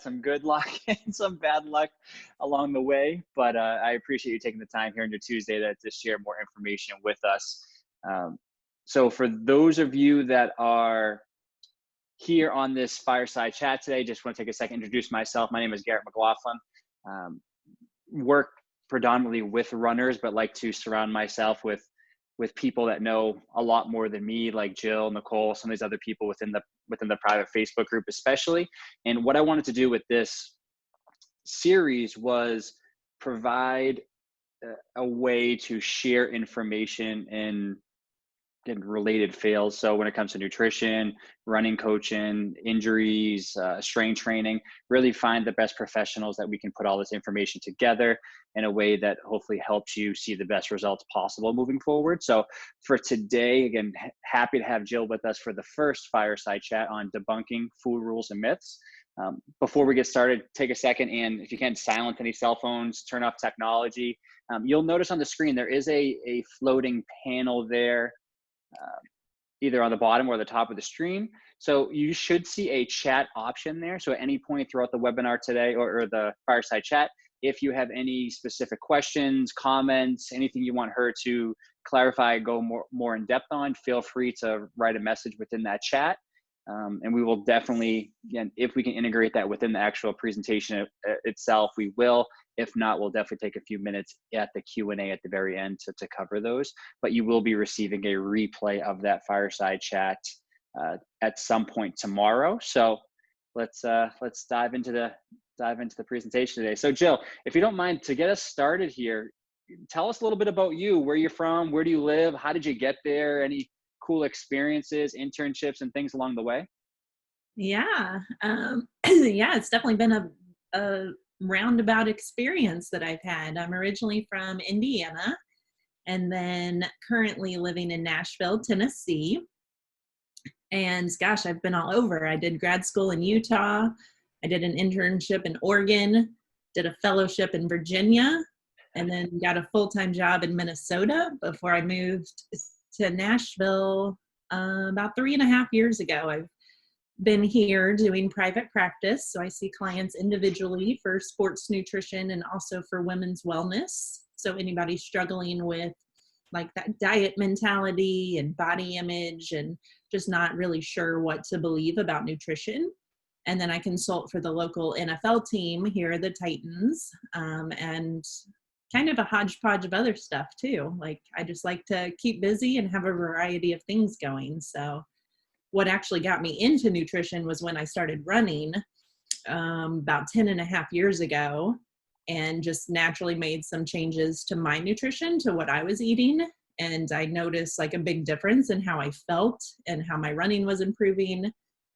some good luck and some bad luck along the way, but I appreciate you taking the time here on your Tuesday to share more information with us. So for those of you that are here on this Fireside Chat today, just want to take a second to introduce myself. My name is Garrett McLaughlin. Work predominantly with runners, but like to surround myself with people that know a lot more than me, like Jill, Nicole, some of these other people within the private Facebook group especially. And what I wanted to do with this series was provide a way to share information in related fields. So when it comes to nutrition, running, coaching, injuries, strength training, really find the best professionals that we can put all this information together in a way that hopefully helps you see the best results possible moving forward. So for today, again, happy to have Jill with us for the first Fireside Chat on debunking food rules and myths. Before we get started, take a second and if you can, silence any cell phones, turn off technology. You'll notice on the screen, there is a floating panel there, either on the bottom or the top of the stream. So you should see a chat option there. So at any point throughout the webinar today or the Fireside Chat, if you have any specific questions, comments, anything you want her to clarify, go more in depth on, feel free to write a message within that chat. And we will definitely, again, if we can integrate that within the actual presentation itself, we will. If not, we'll definitely take a few minutes at the Q&A at the very end to cover those. But you will be receiving a replay of that Fireside Chat at some point tomorrow. So let's dive into the presentation today. So Jill, if you don't mind, to get us started here, tell us a little bit about you, where you're from, where do you live, how did you get there, any cool experiences, internships, and things along the way? Yeah. Yeah, it's definitely been a roundabout experience that I've had. I'm originally from Indiana and then currently living in Nashville, Tennessee. And gosh, I've been all over. I did grad school in Utah. I did an internship in Oregon, did a fellowship in Virginia, and then got a full-time job in Minnesota before I moved to Nashville about 3.5 years ago. I've been here doing private practice. So I see clients individually for sports nutrition and also for women's wellness. So anybody struggling with like that diet mentality and body image and just not really sure what to believe about nutrition. And then I consult for the local NFL team here, the Titans, and kind of a hodgepodge of other stuff too. Like I just like to keep busy and have a variety of things going. So what actually got me into nutrition was when I started running about 10.5 years ago and just naturally made some changes to my nutrition, to what I was eating. And I noticed like a big difference in how I felt and how my running was improving.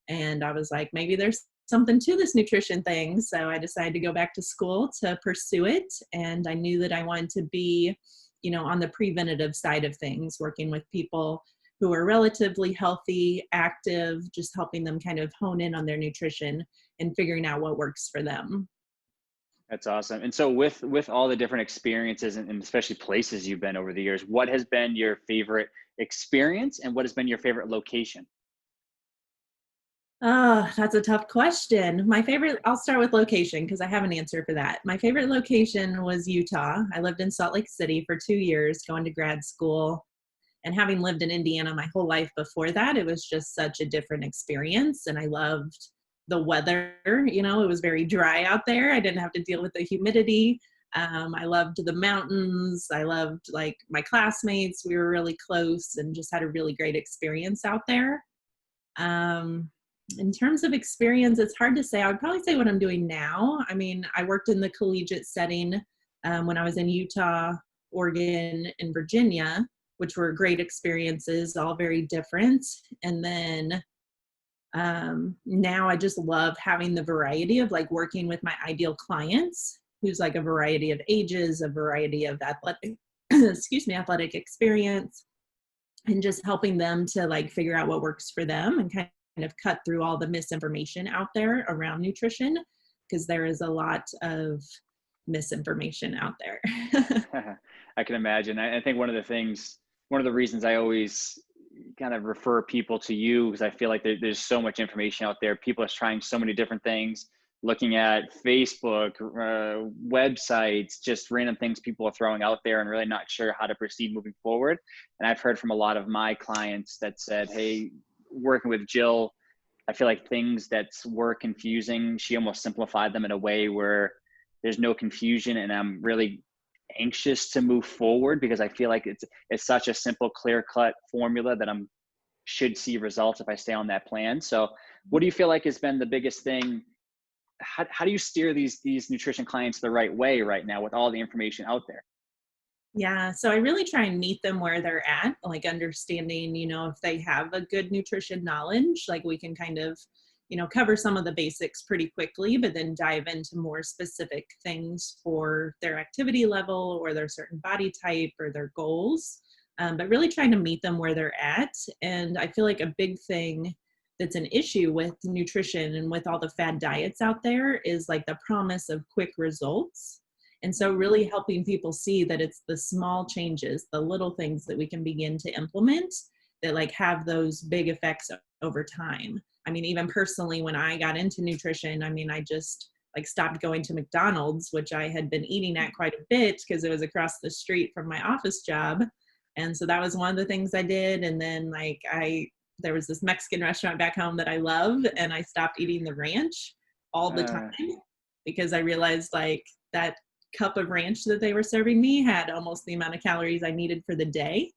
And I was like, maybe there's something to this nutrition thing. So I decided to go back to school to pursue it. And I knew that I wanted to be, on the preventative side of things, working with people who are relatively healthy, active, just helping them kind of hone in on their nutrition and figuring out what works for them. That's awesome. And so with all the different experiences and especially places you've been over the years, what has been your favorite experience and what has been your favorite location? That's a tough question. I'll start with location because I have an answer for that. My favorite location was Utah. I lived in Salt Lake City for 2 years going to grad school. And having lived in Indiana my whole life before that, it was just such a different experience. And I loved the weather. It was very dry out there. I didn't have to deal with the humidity. I loved the mountains. I loved like my classmates. We were really close and just had a really great experience out there. In terms of experience, it's hard to say. I would probably say what I'm doing now. I mean, I worked in the collegiate setting when I was in Utah, Oregon, and Virginia, which were great experiences, all very different. And then now I just love having the variety of like working with my ideal clients, who's like a variety of ages, a variety of athletic, athletic experience, and just helping them to like figure out what works for them and kind of cut through all the misinformation out there around nutrition, because there is a lot of misinformation out there. I can imagine. I think one of the reasons I always kind of refer people to you, because I feel like there's so much information out there. People are trying so many different things. looking at Facebook, websites, just random things people are throwing out there and really not sure how to proceed moving forward. And I've heard from a lot of my clients that said, hey, working with Jill, I feel like things that were confusing, she almost simplified them in a way where there's no confusion, and I'm really anxious to move forward because I feel like it's such a simple, clear-cut formula that I'm should see results if I stay on that plan. So what do you feel like has been the biggest thing? How do you steer these nutrition clients the right way right now with all the information out there? Yeah, so I really try and meet them where they're at, like understanding, if they have a good nutrition knowledge, like we can kind of, cover some of the basics pretty quickly, but then dive into more specific things for their activity level or their certain body type or their goals. But really trying to meet them where they're at. And I feel like a big thing that's an issue with nutrition and with all the fad diets out there is like the promise of quick results. And so really helping people see that it's the small changes, the little things that we can begin to implement that like have those big effects over time. I mean, even personally, when I got into nutrition, I mean, I just like stopped going to McDonald's, which I had been eating at quite a bit because it was across the street from my office job. And so that was one of the things I did. And then there was this Mexican restaurant back home that I love, and I stopped eating the ranch all the time because I realized like that cup of ranch that they were serving me had almost the amount of calories I needed for the day.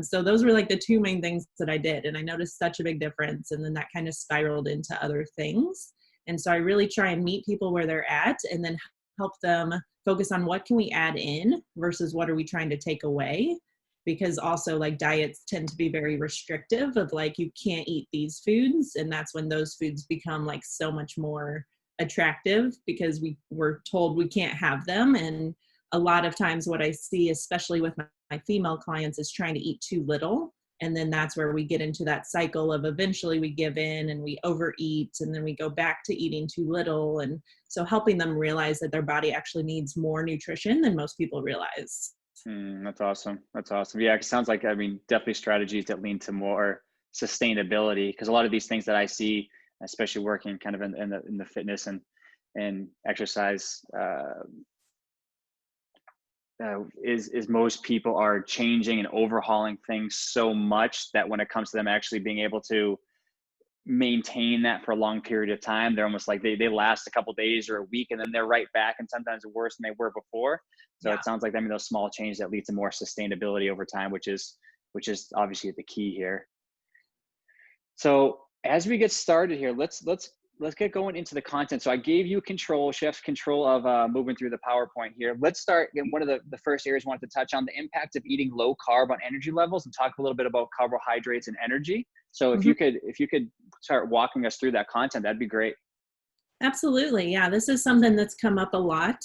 So those were like the two main things that I did. And I noticed such a big difference. And then that kind of spiraled into other things. And so I really try and meet people where they're at and then help them focus on what can we add in versus what are we trying to take away. Because also like diets tend to be very restrictive of like, you can't eat these foods. And that's when those foods become like so much more attractive because we were told we can't have them. And a lot of times what I see, especially with my female clients, is trying to eat too little. And then that's where we get into that cycle of eventually we give in and we overeat and then we go back to eating too little. And so helping them realize that their body actually needs more nutrition than most people realize. That's awesome. That's awesome. Yeah, it sounds like, I mean, definitely strategies that lean to more sustainability, because a lot of these things that I see, especially working kind of in the fitness and exercise, is most people are changing and overhauling things so much that when it comes to them actually being able to maintain that for a long period of time, they're almost like they last a couple days or a week and then they're right back, and sometimes worse than they were before. So yeah, it sounds like, I mean, those small changes that lead to more sustainability over time, which is obviously the key here. So as we get started here, let's get going into the content. So I gave you chef's control of moving through the PowerPoint here. Let's start. Again, one of the first areas I wanted to touch on, the impact of eating low carb on energy levels, and talk a little bit about carbohydrates and energy. So if you could start walking us through that content, that'd be great. Absolutely. Yeah, this is something that's come up a lot,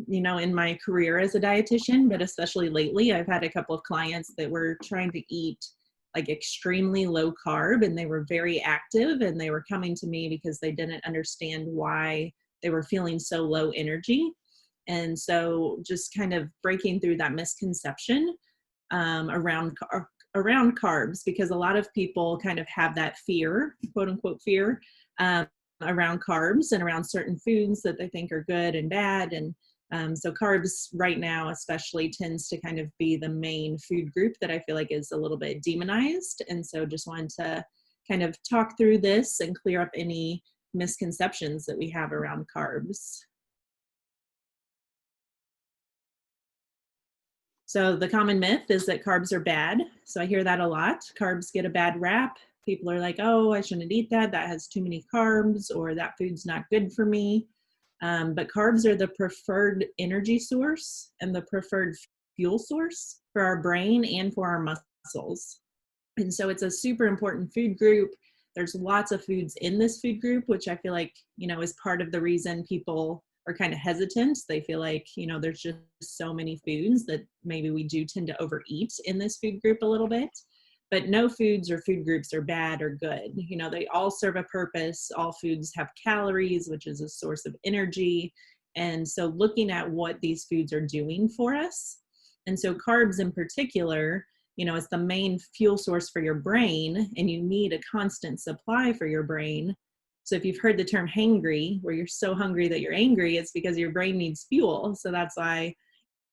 in my career as a dietitian, but especially lately, I've had a couple of clients that were trying to eat like extremely low carb, and they were very active, and they were coming to me because they didn't understand why they were feeling so low energy. And so just kind of breaking through that misconception around carbs, because a lot of people kind of have that fear, quote unquote fear, around carbs and around certain foods that they think are good and bad. And so carbs right now especially tends to kind of be the main food group that I feel like is a little bit demonized. And so just wanted to kind of talk through this and clear up any misconceptions that we have around carbs. So the common myth is that carbs are bad. So I hear that a lot. Carbs get a bad rap. People are like, oh, I shouldn't eat that. That has too many carbs, or that food's not good for me. But carbs are the preferred energy source and the preferred fuel source for our brain and for our muscles. And so it's a super important food group. There's lots of foods in this food group, which I feel like, is part of the reason people are kind of hesitant. They feel like, there's just so many foods that maybe we do tend to overeat in this food group a little bit. But no foods or food groups are bad or good. They all serve a purpose. All foods have calories, which is a source of energy. And so looking at what these foods are doing for us. And so carbs in particular, is the main fuel source for your brain, and you need a constant supply for your brain. So if you've heard the term hangry, where you're so hungry that you're angry, it's because your brain needs fuel. So that's why,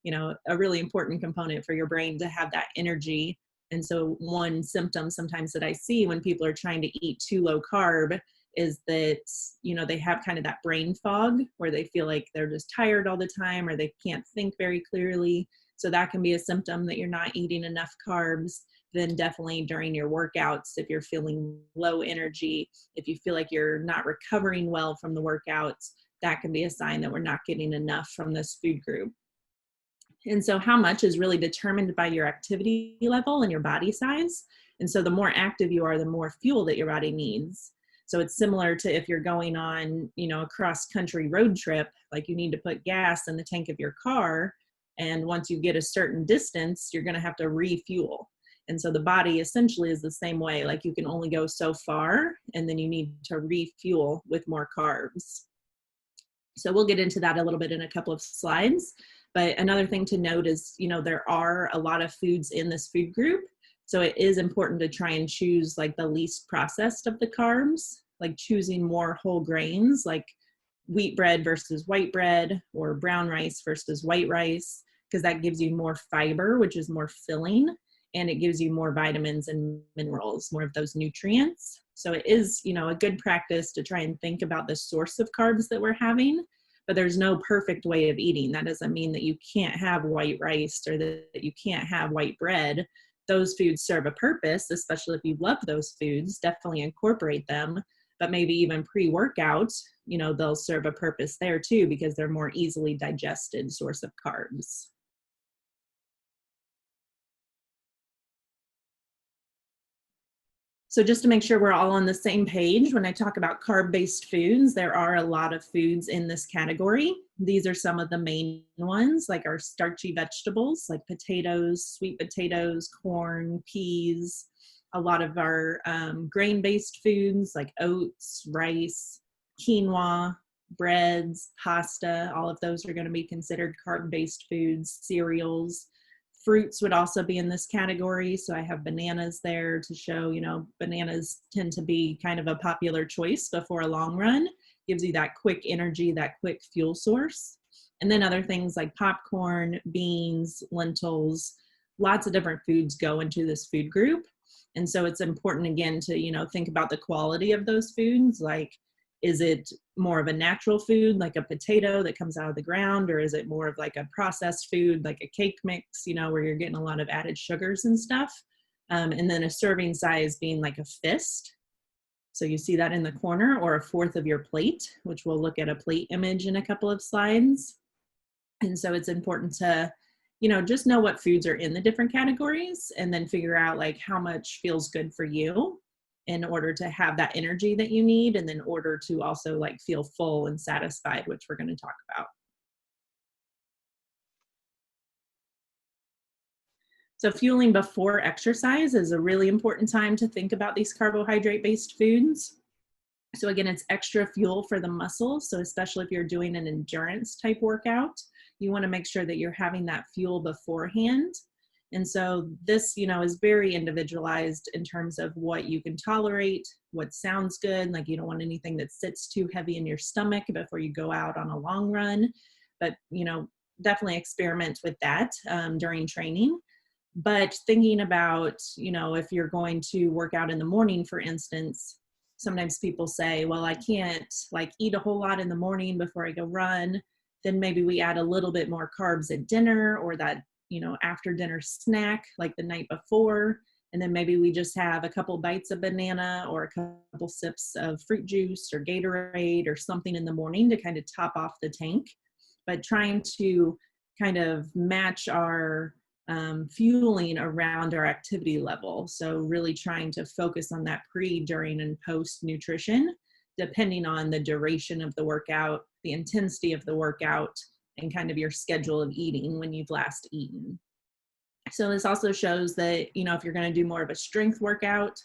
a really important component for your brain to have that energy. And so one symptom sometimes that I see when people are trying to eat too low carb is that, they have kind of that brain fog where they feel like they're just tired all the time or they can't think very clearly. So that can be a symptom that you're not eating enough carbs. Then definitely during your workouts, if you're feeling low energy, if you feel like you're not recovering well from the workouts, that can be a sign that we're not getting enough from this food group. And so how much is really determined by your activity level and your body size. And so the more active you are, the more fuel that your body needs. So it's similar to if you're going on, a cross-country road trip, like you need to put gas in the tank of your car. And once you get a certain distance, you're going to have to refuel. And so the body essentially is the same way. Like you can only go so far, and then you need to refuel with more carbs. So we'll get into that a little bit in a couple of slides. But another thing to note is, there are a lot of foods in this food group. So it is important to try and choose like the least processed of the carbs, like choosing more whole grains, like wheat bread versus white bread or brown rice versus white rice, because that gives you more fiber, which is more filling, and it gives you more vitamins and minerals, more of those nutrients. So it is, a good practice to try and think about the source of carbs that we're having, but there's no perfect way of eating. That doesn't mean that you can't have white rice or that you can't have white bread. Those foods serve a purpose, especially if you love those foods, definitely incorporate them. But maybe even pre-workout, they'll serve a purpose there too, because they're more easily digested source of carbs. So just to make sure we're all on the same page, when I talk about carb-based foods, there are a lot of foods in this category. These are some of the main ones, like our starchy vegetables, like potatoes, sweet potatoes, corn, peas, a lot of our grain-based foods like oats, rice, quinoa, breads, pasta. All of those are going to be considered carb-based foods. Cereals. Fruits would also be in this category. So I have bananas there to show, bananas tend to be kind of a popular choice before a long run. Gives you that quick energy, that quick fuel source. And then other things like popcorn, beans, lentils, lots of different foods go into this food group. And so it's important, again, to, think about the quality of those foods. Like, is it more of a natural food, like a potato that comes out of the ground, or is it more of like a processed food, like a cake mix, where you're getting a lot of added sugars and stuff? And then a serving size being like a fist. So you see that in the corner, or a fourth of your plate, which we'll look at a plate image in a couple of slides. And so it's important to, just know what foods are in the different categories and then figure out like how much feels good for you in order to have that energy that you need, and then in order to also like feel full and satisfied, which we're going to talk about. So fueling before exercise is a really important time to think about these carbohydrate-based foods. So again, it's extra fuel for the muscles. So especially if you're doing an endurance type workout, you want to make sure that you're having that fuel beforehand. And so this, is very individualized in terms of what you can tolerate, what sounds good. Like you don't want anything that sits too heavy in your stomach before you go out on a long run. But, definitely experiment with that during training. But thinking about, if you're going to work out in the morning, for instance, sometimes people say, well, I can't like eat a whole lot in the morning before I go run. Then maybe we add a little bit more carbs at dinner, or that, after dinner snack like the night before. And then maybe we just have a couple bites of banana or a couple sips of fruit juice or Gatorade or something in the morning to kind of top off the tank. But trying to kind of match our fueling around our activity level. So really trying to focus on that pre, during, and post nutrition, depending on the duration of the workout, the intensity of the workout, and kind of your schedule of eating when you've last eaten. So this also shows that, if you're going to do more of a strength workout,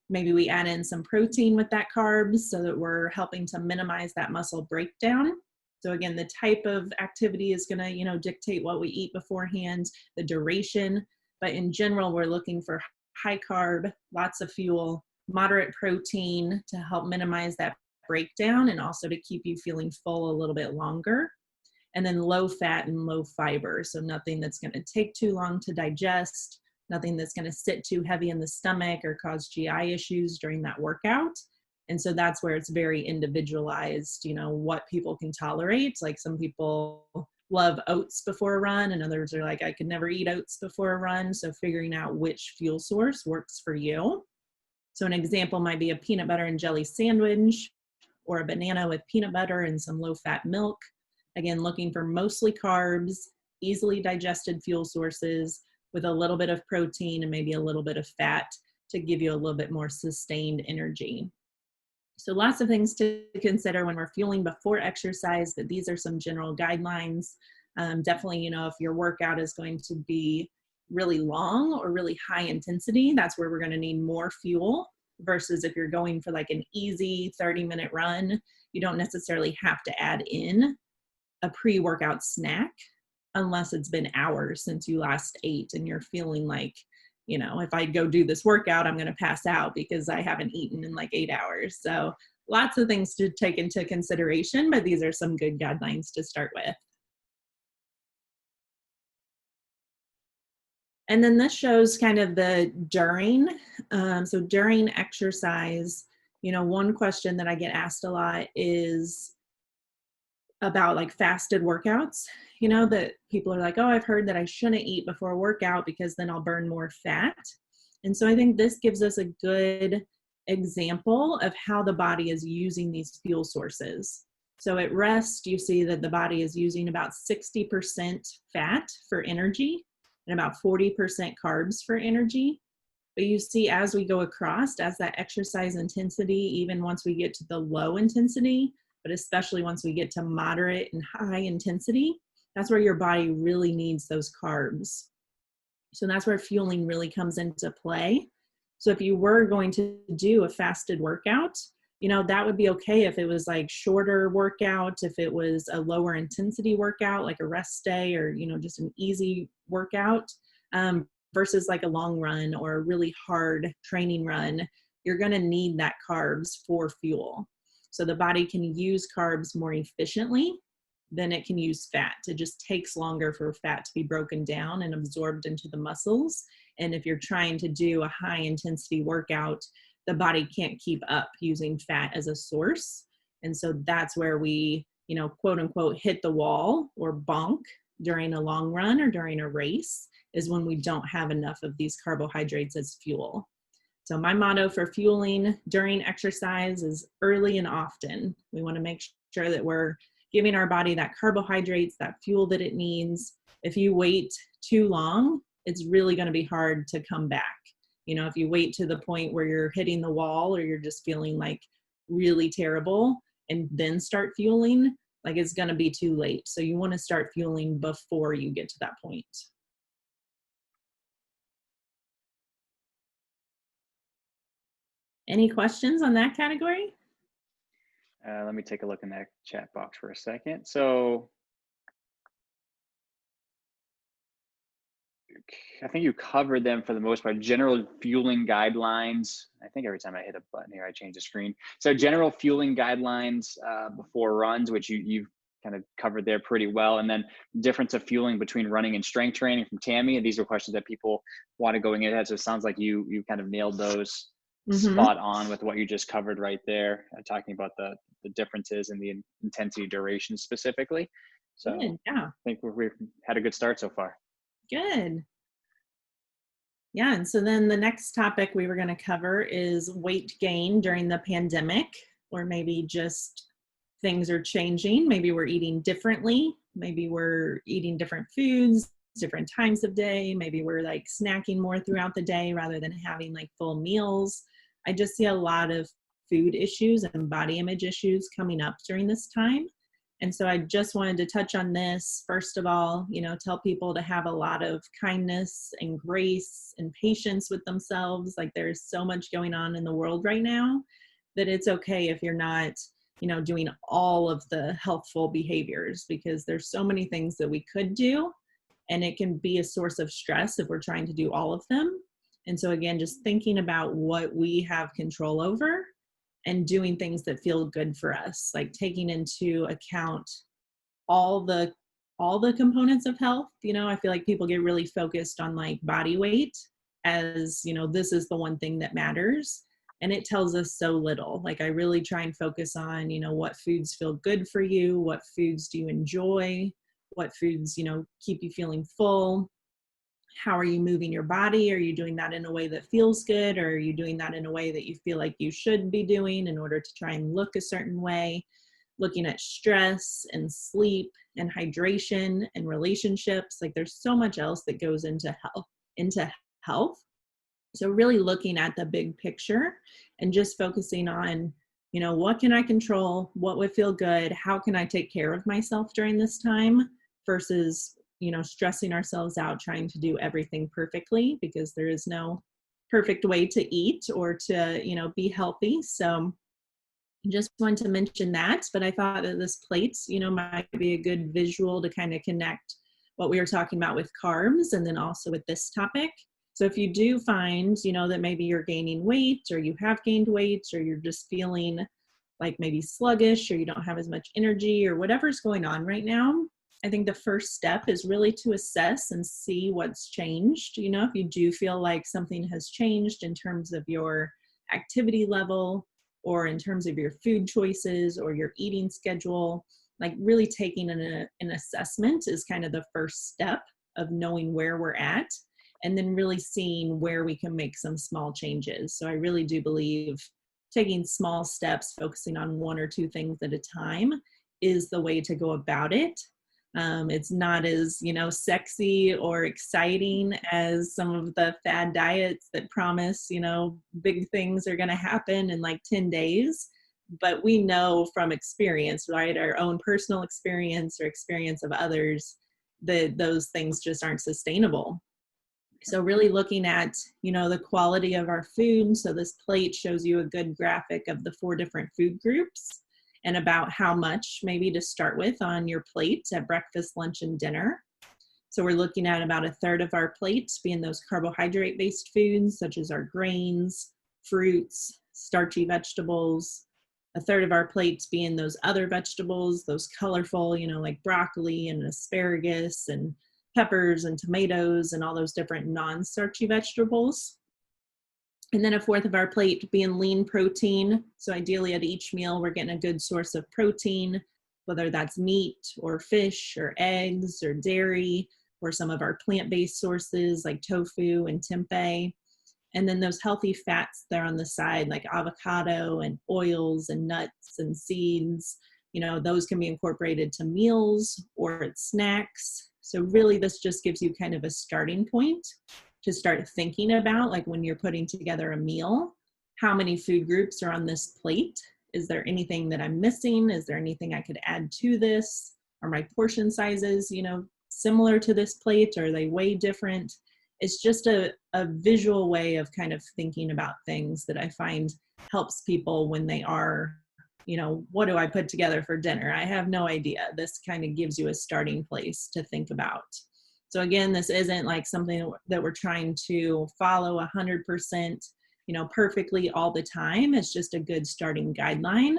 maybe we add in some protein with that carbs so that we're helping to minimize that muscle breakdown. So again, the type of activity is going to, dictate what we eat beforehand, the duration, but in general, we're looking for high carb, lots of fuel, moderate protein to help minimize that breakdown and also to keep you feeling full a little bit longer. And then low fat and low fiber. So nothing that's going to take too long to digest, nothing that's going to sit too heavy in the stomach or cause GI issues during that workout. And so that's where it's very individualized, you know, what people can tolerate. Like some people love oats before a run and others are like, I could never eat oats before a run. So figuring out which fuel source works for you. So an example might be a peanut butter and jelly sandwich or a banana with peanut butter and some low fat milk. Again, looking for mostly carbs, easily digested fuel sources with a little bit of protein and maybe a little bit of fat to give you a little bit more sustained energy. So lots of things to consider when we're fueling before exercise, but these are some general guidelines. Definitely, you know, if your workout is going to be really long or really high intensity, that's where we're going to need more fuel versus if you're going for like an easy 30-minute run, you don't necessarily have to add in a pre-workout snack unless it's been hours since you last ate and you're feeling like, you know, if I go do this workout, I'm going to pass out because I haven't eaten in like 8 hours. So lots of things to take into consideration, but these are some good guidelines to start with. And then this shows kind of the during. So during exercise, you know, one question that I get asked a lot is about like fasted workouts, you know, that people are like, oh, I've heard that I shouldn't eat before a workout because then I'll burn more fat. And so I think this gives us a good example of how the body is using these fuel sources. So at rest, you see that the body is using about 60% fat for energy and about 40% carbs for energy. But you see, as we go across, as that exercise intensity, even once we get to the low intensity, but especially once we get to moderate and high intensity, that's where your body really needs those carbs. So that's where fueling really comes into play. So if you were going to do a fasted workout, you know, that would be okay if it was like shorter workout, if it was a lower intensity workout, like a rest day or, you know, just an easy workout, versus like a long run or a really hard training run. You're going to need that carbs for fuel. So the body can use carbs more efficiently than it can use fat. It just takes longer for fat to be broken down and absorbed into the muscles. And if you're trying to do a high intensity workout, the body can't keep up using fat as a source. And so that's where we, you know, quote unquote, hit the wall or bonk during a long run or during a race, is when we don't have enough of these carbohydrates as fuel. So my motto for fueling during exercise is early and often. We want to make sure that we're giving our body that carbohydrates, that fuel that it needs. If you wait too long, it's really going to be hard to come back. You know, if you wait to the point where you're hitting the wall or you're just feeling like really terrible and then start fueling, like it's going to be too late. So you want to start fueling before you get to that point. Any questions on that category? Let me take a look in that chat box for a second. So I think you covered them for the most part. General fueling guidelines. I think every time I hit a button here, I change the screen. So general fueling guidelines before runs, which you've kind of covered there pretty well. And then difference of fueling between running and strength training from Tammy. And these are questions that people want to go ahead. So it sounds like you kind of nailed those spot on with what you just covered right there, talking about the differences in the intensity duration specifically. So Good, yeah. I think we've had a good start so far. Good. Yeah, and so then the next topic we were going to cover is weight gain during the pandemic, or maybe just things are changing. Maybe we're eating differently. Maybe we're eating different foods, different times of day. Maybe we're like snacking more throughout the day rather than having like full meals. I just see a lot of food issues and body image issues coming up during this time. And so I just wanted to touch on this. First of all, you know, tell people to have a lot of kindness and grace and patience with themselves. Like there's so much going on in the world right now that it's okay if you're not, you know, doing all of the healthful behaviors, because there's so many things that we could do, and it can be a source of stress if we're trying to do all of them. And so again, just thinking about what we have control over and doing things that feel good for us, like taking into account all the components of health. I feel like people get really focused on like body weight as, this is the one thing that matters. And it tells us so little. Like I really try and focus on, what foods feel good for you, what foods do you enjoy, what foods, keep you feeling full. How are you moving your body? Are you doing that in a way that feels good? Or are you doing that in a way that you feel like you should be doing in order to try and look a certain way? Looking at stress and sleep and hydration and relationships. Like there's so much else that goes into health. So really looking at the big picture and just focusing on, what can I control? What would feel good? How can I take care of myself during this time versus, stressing ourselves out trying to do everything perfectly, because there is no perfect way to eat or to, be healthy. So just wanted to mention that, but I thought that this plate, might be a good visual to kind of connect what we were talking about with carbs and then also with this topic. So if you do find, that maybe you're gaining weight or you have gained weight or you're just feeling like maybe sluggish or you don't have as much energy or whatever's going on right now, I think the first step is really to assess and see what's changed. If you do feel like something has changed in terms of your activity level or in terms of your food choices or your eating schedule, like really taking an assessment is kind of the first step of knowing where we're at, and then really seeing where we can make some small changes. So I really do believe taking small steps, focusing on one or two things at a time is the way to go about it. It's not as, sexy or exciting as some of the fad diets that promise, big things are going to happen in like 10 days. But we know from experience, right, our own personal experience or experience of others, that those things just aren't sustainable. So really looking at, the quality of our food. So this plate shows you a good graphic of the 4 different food groups and about how much maybe to start with on your plate at breakfast, lunch, and dinner. So we're looking at about 1/3 of our plate being those carbohydrate-based foods, such as our grains, fruits, starchy vegetables. 1/3 of our plates being those other vegetables, those colorful, like broccoli and asparagus and peppers and tomatoes and all those different non-starchy vegetables. And then 1/4 of our plate being lean protein. So ideally at each meal, we're getting a good source of protein, whether that's meat or fish or eggs or dairy, or some of our plant-based sources like tofu and tempeh. And then those healthy fats there on the side, like avocado and oils and nuts and seeds, those can be incorporated to meals or at snacks. So really this just gives you kind of a starting point to start thinking about, like when you're putting together a meal, how many food groups are on this plate? Is there anything that I'm missing? Is there anything I could add to this? Are my portion sizes, similar to this plate? Or are they way different? It's just a visual way of kind of thinking about things that I find helps people when they are, what do I put together for dinner? I have no idea. This kind of gives you a starting place to think about. So again, this isn't like something that we're trying to follow 100%, perfectly all the time. It's just a good starting guideline.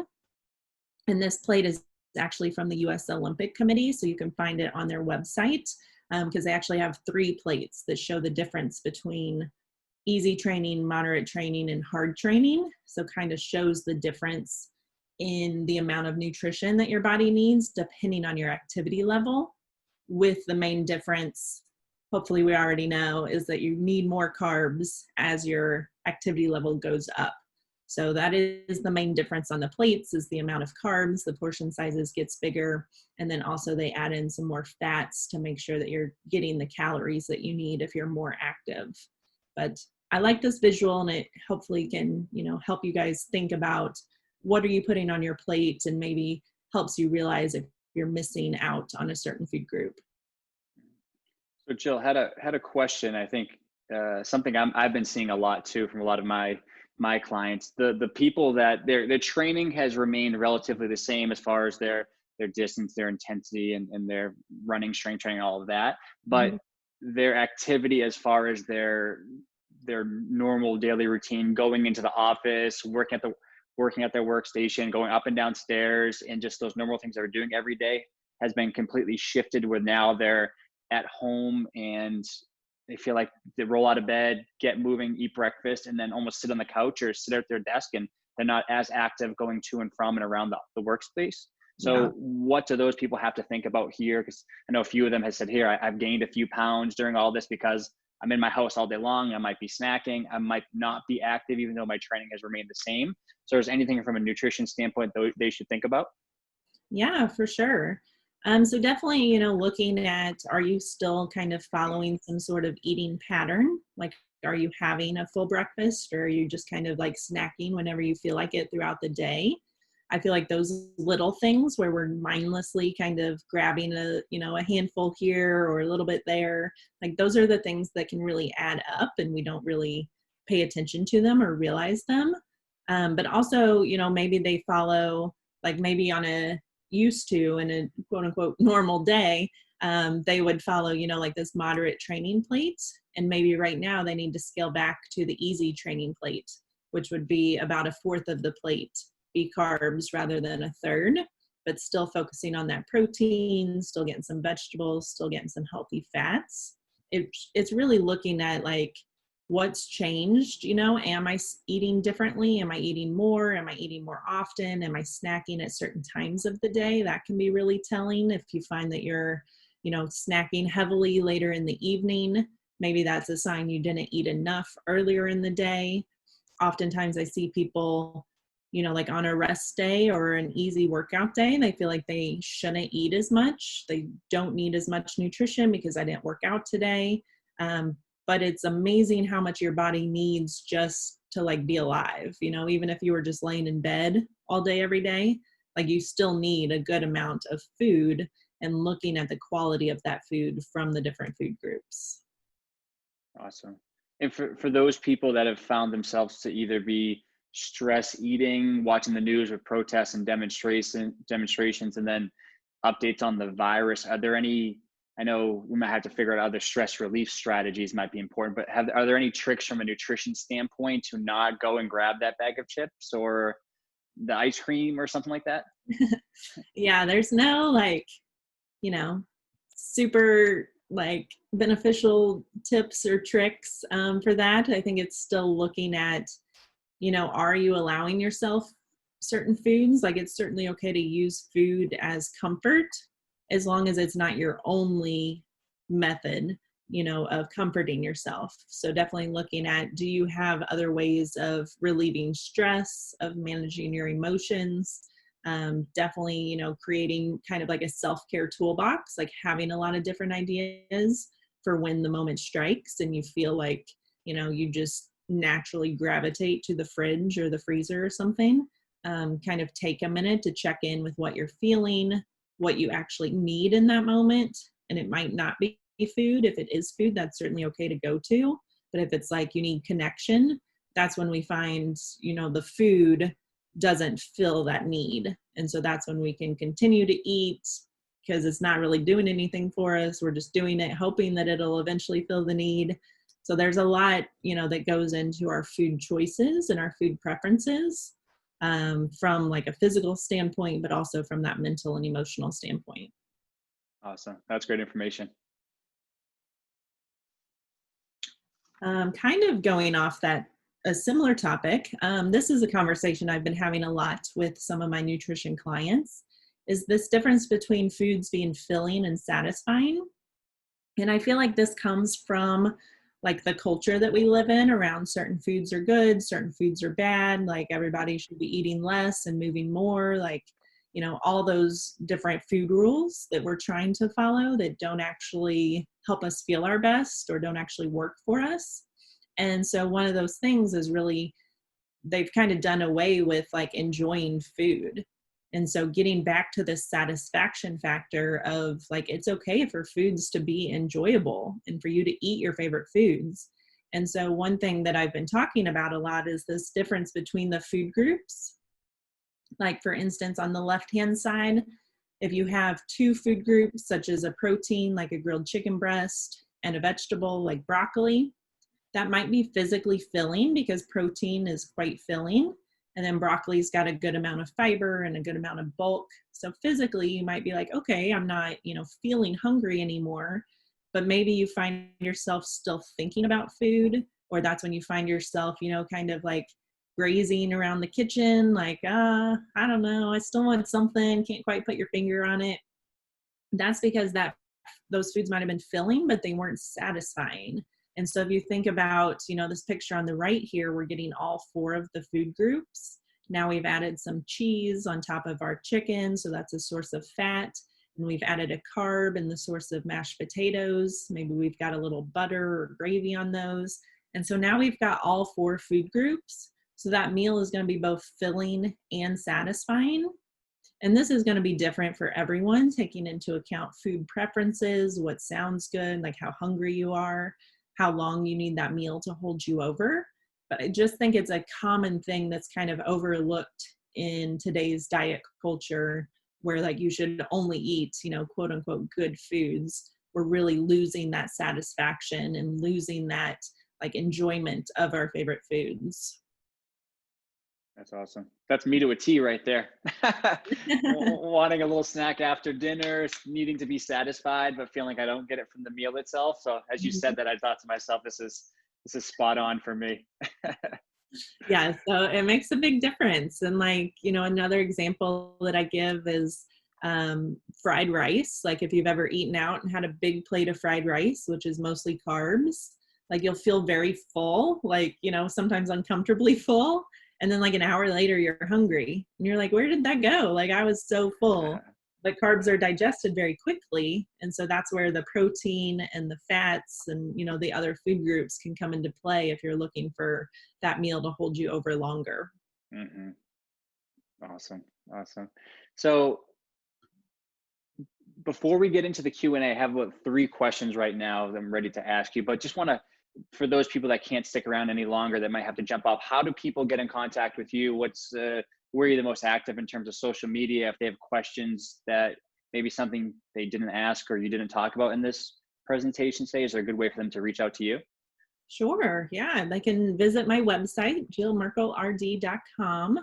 And this plate is actually from the US Olympic Committee, so you can find it on their website, because they actually have 3 plates that show the difference between easy training, moderate training, and hard training. So kind of shows the difference in the amount of nutrition that your body needs depending on your activity level, with the main difference, hopefully we already know, is that you need more carbs as your activity level goes up. So that is the main difference on the plates, is the amount of carbs, the portion sizes gets bigger, and then also they add in some more fats to make sure that you're getting the calories that you need if you're more active. But I like this visual, and it hopefully can, help you guys think about what are you putting on your plate, and maybe helps you realize if you're missing out on a certain food group. So Jill had a question. I think something I've been seeing a lot too from a lot of my clients. The people that their training has remained relatively the same as far as their distance, their intensity, and their running, strength training, all of that. But their activity as far as their normal daily routine, going into the office, working at the working at their workstation, going up and down stairs, and just those normal things they're doing every day has been completely shifted, where now they're at home and they feel like they roll out of bed, get moving, eat breakfast, and then almost sit on the couch or sit at their desk, and they're not as active going to and from and around the workspace. Yeah. So what do those people have to think about here? Because I know a few of them have said, here, I've gained a few pounds during all this because I'm in my house all day long. I might be snacking. I might not be active, even though my training has remained the same. So is anything from a nutrition standpoint they should think about? Yeah, for sure. So definitely, looking at, are you still kind of following some sort of eating pattern? Like, are you having a full breakfast, or are you just kind of like snacking whenever you feel like it throughout the day? I feel like those little things where we're mindlessly kind of grabbing a handful here or a little bit there, like those are the things that can really add up and we don't really pay attention to them or realize them. But also, maybe they follow, like maybe on a used to in a quote unquote normal day, they would follow, like this moderate training plate. And maybe right now they need to scale back to the easy training plate, which would be about a fourth of the plate be carbs rather than a third, but still focusing on that protein, still getting some vegetables, still getting some healthy fats. It's really looking at like what's changed, am I eating differently? Am I eating more? Am I eating more often? Am I snacking at certain times of the day? That can be really telling. If you find that you're, snacking heavily later in the evening, maybe that's a sign you didn't eat enough earlier in the day. Oftentimes I see people, like on a rest day or an easy workout day, they feel like they shouldn't eat as much. They don't need as much nutrition because I didn't work out today. But it's amazing how much your body needs just to like be alive. Even if you were just laying in bed all day, every day, like you still need a good amount of food, and looking at the quality of that food from the different food groups. Awesome. And for those people that have found themselves to either be stress eating, watching the news with protests and demonstrations, and then updates on the virus, are there any, I know we might have to figure out other stress relief strategies might be important, but are there any tricks from a nutrition standpoint to not go and grab that bag of chips or the ice cream or something like that? Yeah, there's no like, super like beneficial tips or tricks for that. I think it's still looking at, are you allowing yourself certain foods? Like it's certainly okay to use food as comfort as long as it's not your only method, of comforting yourself. So definitely looking at, do you have other ways of relieving stress, of managing your emotions? Definitely, creating kind of like a self-care toolbox, like having a lot of different ideas for when the moment strikes and you feel like, you just naturally gravitate to the fridge or the freezer or something. Kind of take a minute to check in with what you're feeling, what you actually need in that moment. And it might not be food. If it is food, that's certainly okay to go to. But if it's like you need connection, that's when we find, the food doesn't fill that need. And so that's when we can continue to eat because it's not really doing anything for us. We're just doing it, hoping that it'll eventually fill the need. So there's a lot, that goes into our food choices and our food preferences, from like a physical standpoint, but also from that mental and emotional standpoint. Awesome. That's great information. Kind of going off that, a similar topic. This is a conversation I've been having a lot with some of my nutrition clients, is this difference between foods being filling and satisfying. And I feel like this comes from like the culture that we live in around certain foods are good, certain foods are bad, like everybody should be eating less and moving more, like, all those different food rules that we're trying to follow that don't actually help us feel our best or don't actually work for us. And so one of those things is really, they've kind of done away with like enjoying food. And so getting back to this satisfaction factor of like, it's okay for foods to be enjoyable and for you to eat your favorite foods. And so one thing that I've been talking about a lot is this difference between the food groups. Like for instance, on the left-hand side, if you have two food groups, such as a protein, like a grilled chicken breast, and a vegetable like broccoli, that might be physically filling because protein is quite filling. And then broccoli's got a good amount of fiber and a good amount of bulk. So physically, you might be like, okay, I'm not, feeling hungry anymore. But maybe you find yourself still thinking about food, or that's when you find yourself, kind of like grazing around the kitchen, like, I don't know, I still want something, can't quite put your finger on it. That's because those foods might have been filling, but they weren't satisfying. And so if you think about, this picture on the right here, we're getting all 4 of the food groups. Now we've added some cheese on top of our chicken, so that's a source of fat. And we've added a carb in the source of mashed potatoes. Maybe we've got a little butter or gravy on those. And so now we've got all 4 food groups. So that meal is going to be both filling and satisfying. And this is going to be different for everyone, taking into account food preferences, what sounds good, like how hungry you are, how long you need that meal to hold you over. But I just think it's a common thing that's kind of overlooked in today's diet culture, where like you should only eat, quote unquote, good foods. We're really losing that satisfaction and losing that like enjoyment of our favorite foods. That's awesome. That's me to a T right there. Wanting a little snack after dinner, needing to be satisfied, but feeling like I don't get it from the meal itself. So as you said that, I thought to myself, this is spot on for me. Yeah, so it makes a big difference. And like, another example that I give is fried rice. Like if you've ever eaten out and had a big plate of fried rice, which is mostly carbs, like you'll feel very full, like, sometimes uncomfortably full. And then like an hour later, you're hungry and you're like, where did that go? Like I was so full. But carbs are digested very quickly. And so that's where the protein and the fats and, the other food groups can come into play if you're looking for that meal to hold you over longer. Mm-hmm. Awesome. So before we get into the Q&A, I have about 3 questions right now that I'm ready to ask you, but just want to, for those people that can't stick around any longer, that might have to jump off, how do people get in contact with you? Where are you the most active in terms of social media? If they have questions that maybe something they didn't ask or you didn't talk about in this presentation today, is there a good way for them to reach out to you? Sure. Yeah. They can visit my website, jillmerkelrd.com.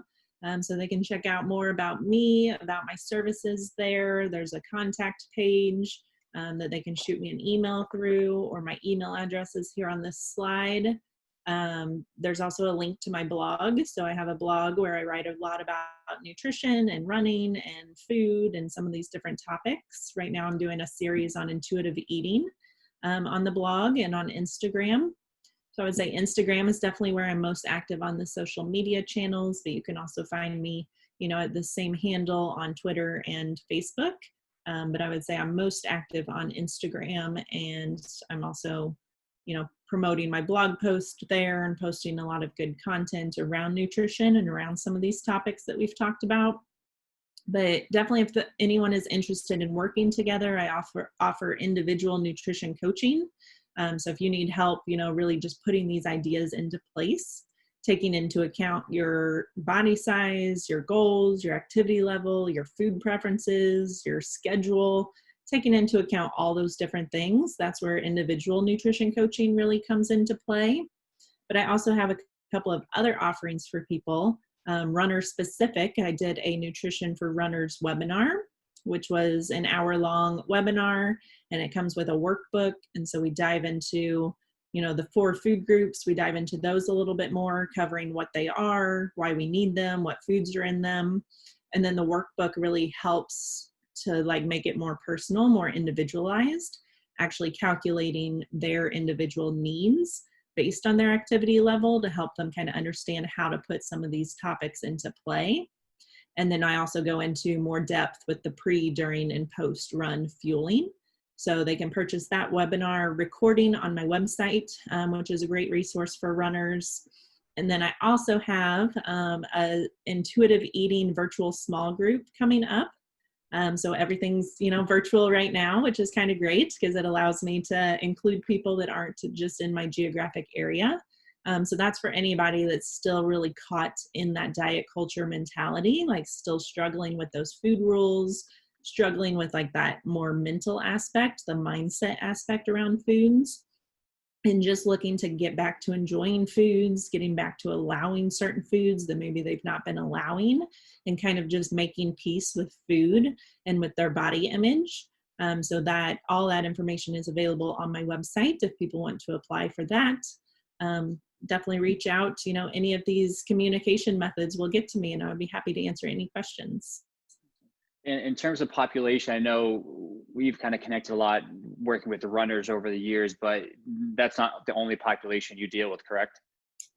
So they can check out more about me, about my services there. There's a contact page that they can shoot me an email through, or my email address is here on this slide. There's also a link to my blog. So I have a blog where I write a lot about nutrition and running and food and some of these different topics. Right now I'm doing a series on intuitive eating on the blog and on Instagram. So I would say Instagram is definitely where I'm most active on the social media channels, but you can also find me, at the same handle on Twitter and Facebook. But I would say I'm most active on Instagram, and I'm also, promoting my blog post there and posting a lot of good content around nutrition and around some of these topics that we've talked about. But definitely if anyone is interested in working together, I offer individual nutrition coaching. So if you need help, really just putting these ideas into place, taking into account your body size, your goals, your activity level, your food preferences, your schedule, taking into account all those different things, that's where individual nutrition coaching really comes into play. But I also have a couple of other offerings for people. Runner specific, I did a Nutrition for Runners webinar, which was an hour-long webinar, and it comes with a workbook. And so we dive into, the 4 food groups. We dive into those a little bit more, covering what they are, why we need them, what foods are in them. And then the workbook really helps to like make it more personal, more individualized, actually calculating their individual needs based on their activity level to help them kind of understand how to put some of these topics into play. And then I also go into more depth with the pre, during, and post run fueling. So they can purchase that webinar recording on my website, which is a great resource for runners. And then I also have a intuitive eating virtual small group coming up. So everything's, virtual right now, which is kind of great because it allows me to include people that aren't just in my geographic area. So that's for anybody that's still really caught in that diet culture mentality, like still struggling with those food rules, struggling with like that more mental aspect, the mindset aspect around foods. and just looking to get back to enjoying foods, getting back to allowing certain foods that maybe they've not been allowing, and kind of just making peace with food and with their body image. So that all that information is available on my website if people want to apply for that. Definitely reach out. Any of these communication methods will get to me, and I would be happy to answer any questions. In terms of population, I know we've kind of connected a lot working with the runners over the years, but that's not the only population you deal with, correct?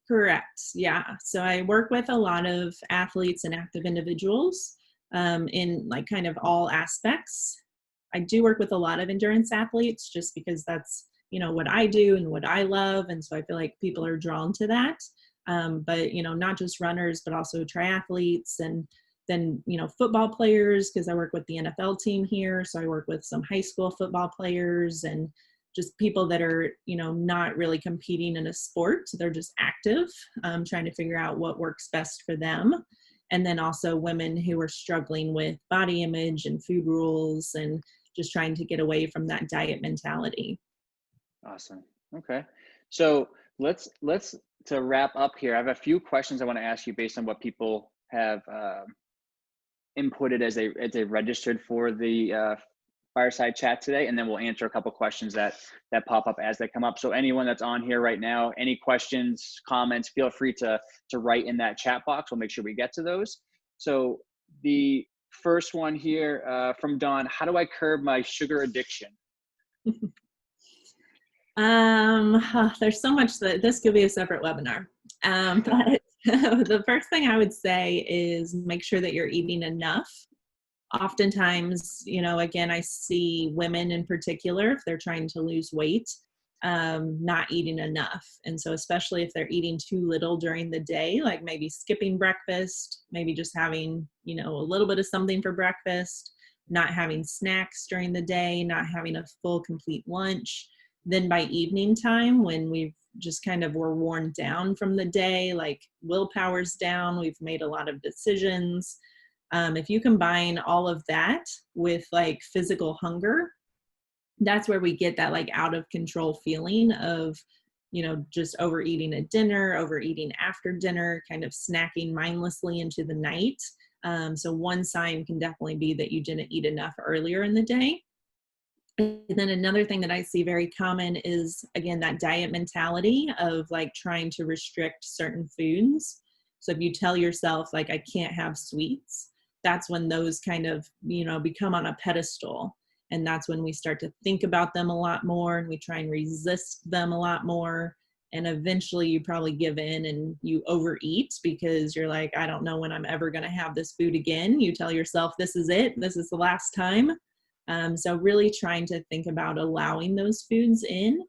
Correct. Yeah. So I work with a lot of athletes and active individuals in like kind of all aspects. I do work with a lot of endurance athletes just because that's, what I do and what I love. And so I feel like people are drawn to that. But, not just runners, but also triathletes, and then, football players, because I work with the NFL team here. So I work with some high school football players, and just people that are, not really competing in a sport. They're just active, trying to figure out what works best for them. And then also women who are struggling with body image and food rules, and just trying to get away from that diet mentality. Awesome. Okay. So let's to wrap up here. I have a few questions I want to ask you based on what people have inputted as they registered for the Fireside Chat today, and then we'll answer a couple questions that pop up as they come up. So anyone that's on here right now, any questions, comments, feel free to write in that chat box. We'll make sure we get to those. So the first one here from Dawn: how do I curb my sugar addiction? There's so much that this could be a separate webinar. But the first thing I would say is make sure that you're eating enough. Oftentimes, again, I see women in particular, if they're trying to lose weight, not eating enough. And so especially if they're eating too little during the day, like maybe skipping breakfast, maybe just having, a little bit of something for breakfast, not having snacks during the day, not having a full complete lunch. Then by evening time, when we've just kind of were worn down from the day, like willpower's down, we've made a lot of decisions. If you combine all of that with like physical hunger, that's where we get that like out of control feeling of, just overeating at dinner, overeating after dinner, kind of snacking mindlessly into the night. So one sign can definitely be that you didn't eat enough earlier in the day. And then another thing that I see very common is, again, that diet mentality of like trying to restrict certain foods. So if you tell yourself like, I can't have sweets, that's when those kind of, become on a pedestal. And that's when we start to think about them a lot more, and we try and resist them a lot more. And eventually you probably give in and you overeat because you're like, I don't know when I'm ever going to have this food again. You tell yourself, this is it. This is the last time. So really trying to think about allowing those foods in,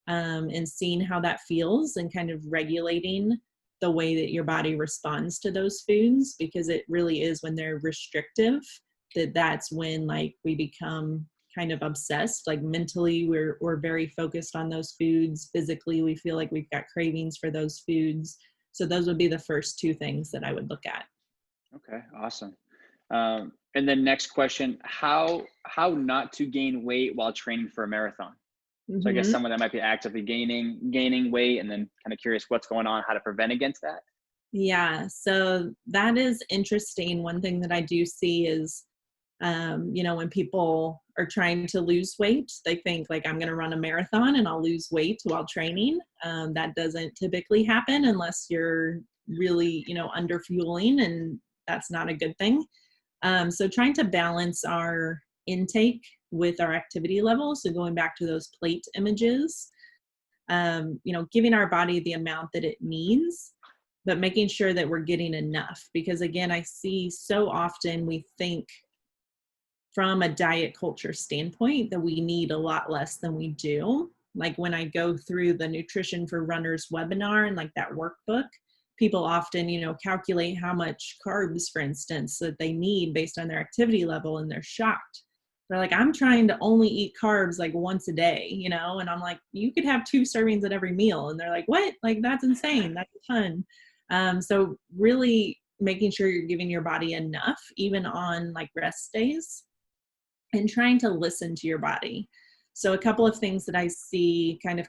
and seeing how that feels, and kind of regulating the way that your body responds to those foods, because it really is when they're restrictive that's when like we become kind of obsessed. Like mentally we're very focused on those foods. Physically we feel like we've got cravings for those foods. So those would be the first two things that I would look at. Okay, awesome. And then next question: how not to gain weight while training for a marathon? Mm-hmm. So I guess someone that might be actively gaining weight, and then kind of curious what's going on, how to prevent against that. Yeah, so that is interesting. One thing that I do see is, when people are trying to lose weight, they think like, I'm going to run a marathon and I'll lose weight while training. That doesn't typically happen unless you're really, under fueling, and that's not a good thing. So trying to balance our intake with our activity level. So going back to those plate images, giving our body the amount that it needs, but making sure that we're getting enough. Because again, I see so often we think from a diet culture standpoint that we need a lot less than we do. Like when I go through the Nutrition for Runners webinar and like that workbook, people often, calculate how much carbs, for instance, that they need based on their activity level, and they're shocked. They're like, I'm trying to only eat carbs like once a day, and I'm like, you could have 2 servings at every meal. And they're like, what? Like, that's insane. That's a ton. So really making sure you're giving your body enough, even on like rest days, and trying to listen to your body. So a couple of things that I see kind of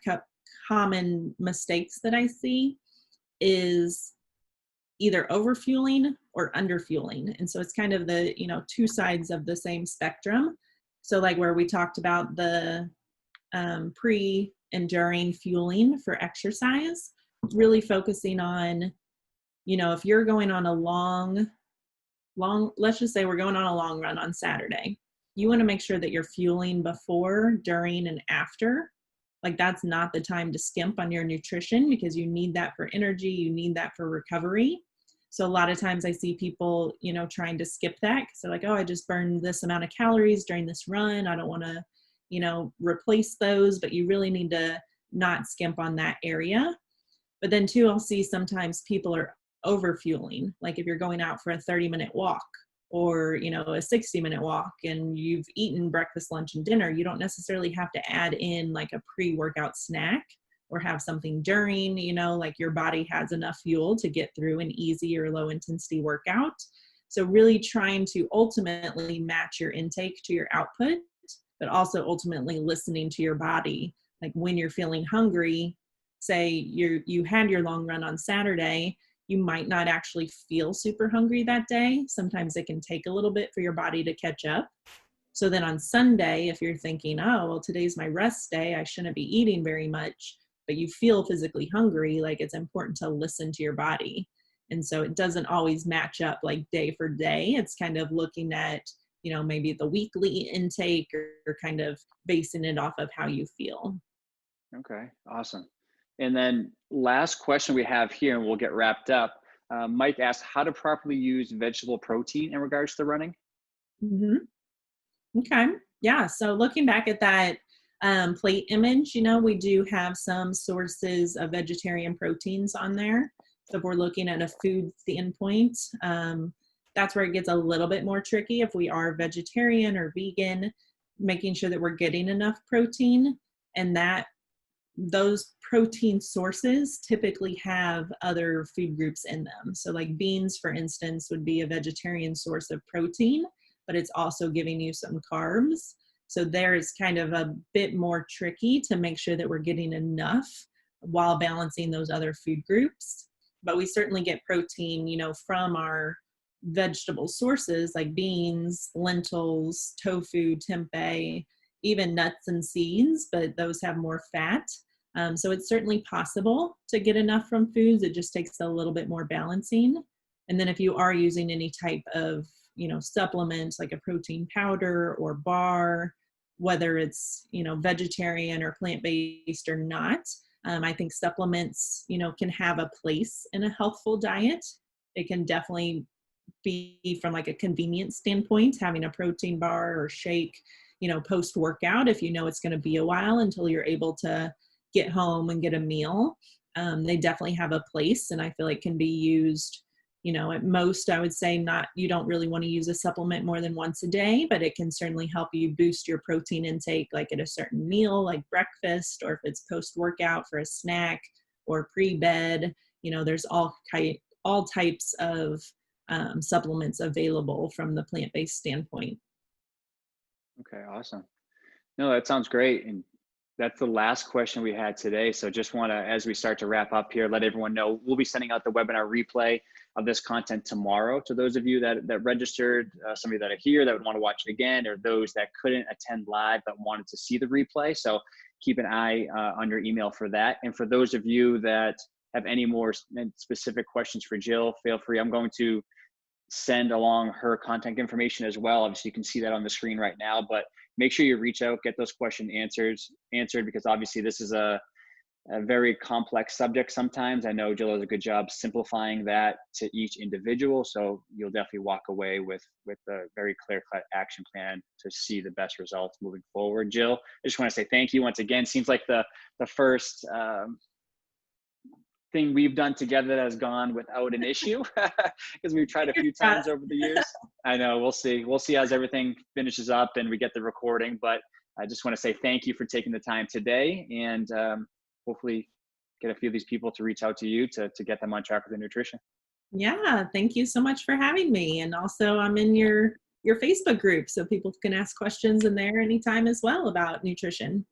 common mistakes that I see is either overfueling or underfueling. And so it's kind of the, two sides of the same spectrum. So like where we talked about the pre and during fueling for exercise, really focusing on, if you're going on a long, let's just say we're going on a long run on Saturday, you want to make sure that you're fueling before, during, and after. Like that's not the time to skimp on your nutrition, because you need that for energy, you need that for recovery. So a lot of times I see people, trying to skip that because they're like, oh, I just burned this amount of calories during this run, I don't want to, replace those. But you really need to not skimp on that area. But then too, I'll see sometimes people are over fueling. Like if you're going out for a 30-minute walk or, a 60-minute walk and you've eaten breakfast, lunch, and dinner, you don't necessarily have to add in like a pre-workout snack or have something during, like your body has enough fuel to get through an easy or low intensity workout. So really trying to ultimately match your intake to your output, but also ultimately listening to your body. Like when you're feeling hungry, say you had your long run on Saturday, you might not actually feel super hungry that day. Sometimes it can take a little bit for your body to catch up. So then on Sunday, if you're thinking, oh, well, today's my rest day, I shouldn't be eating very much, but you feel physically hungry, like it's important to listen to your body. And so it doesn't always match up like day for day. It's kind of looking at, maybe the weekly intake or kind of basing it off of how you feel. Okay, awesome. And then last question we have here, and we'll get wrapped up. Mike asked how to properly use vegetable protein in regards to running. Mm-hmm. Okay. Yeah. So looking back at that plate image, we do have some sources of vegetarian proteins on there. So if we're looking at a food standpoint, that's where it gets a little bit more tricky. If we are vegetarian or vegan, making sure that we're getting enough protein, and that those protein sources typically have other food groups in them. So like beans, for instance, would be a vegetarian source of protein, but it's also giving you some carbs. So there is kind of a bit more tricky to make sure that we're getting enough while balancing those other food groups. But we certainly get protein, from our vegetable sources like beans, lentils, tofu, tempeh, even nuts and seeds, but those have more fat. So it's certainly possible to get enough from foods. It just takes a little bit more balancing. And then if you are using any type of, supplement like a protein powder or bar, whether it's, vegetarian or plant-based or not, I think supplements, can have a place in a healthful diet. It can definitely be from like a convenience standpoint, having a protein bar or shake, post-workout, if it's going to be a while until you're able to get home and get a meal. They definitely have a place, and I feel like can be used, at most, I would say you don't really want to use a supplement more than once a day, but it can certainly help you boost your protein intake, like at a certain meal, like breakfast, or if it's post-workout for a snack or pre-bed. There's all types of supplements available from the plant-based standpoint. Okay, awesome. No, that sounds great. And that's the last question we had today. So just want to, as we start to wrap up here, let everyone know we'll be sending out the webinar replay of this content tomorrow to those of you that registered, some of you that are here that would want to watch it again, or those that couldn't attend live but wanted to see the replay. So keep an eye on your email for that. And for those of you that have any more specific questions for Jill, feel free. I'm going to send along her contact information as well. Obviously, you can see that on the screen right now, but make sure you reach out, get those questions answered, because obviously this is a very complex subject sometimes. I know Jill does a good job simplifying that to each individual. So you'll definitely walk away with a very clear-cut action plan to see the best results moving forward. Jill, I just want to say thank you once again. Seems like the first thing we've done together that has gone without an issue because we've tried a few times over the years. I know, we'll see as everything finishes up and we get the recording, but I just want to say thank you for taking the time today, and hopefully get a few of these people to reach out to you to get them on track with their nutrition. Yeah, thank you so much for having me. And also I'm in your Facebook group, so people can ask questions in there anytime as well about nutrition.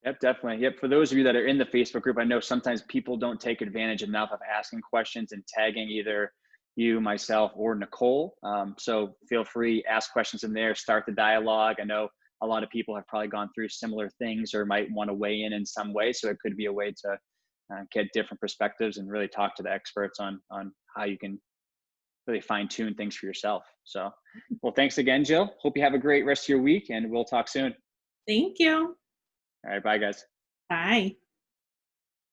Yep, definitely. Yep. For those of you that are in the Facebook group, I know sometimes people don't take advantage enough of asking questions and tagging either you, myself, or Nicole. So feel free, ask questions in there, start the dialogue. I know a lot of people have probably gone through similar things or might want to weigh in some way. So it could be a way to get different perspectives and really talk to the experts on how you can really fine tune things for yourself. So, well, thanks again, Jill. Hope you have a great rest of your week, and we'll talk soon. Thank you. All right, bye, guys. Bye.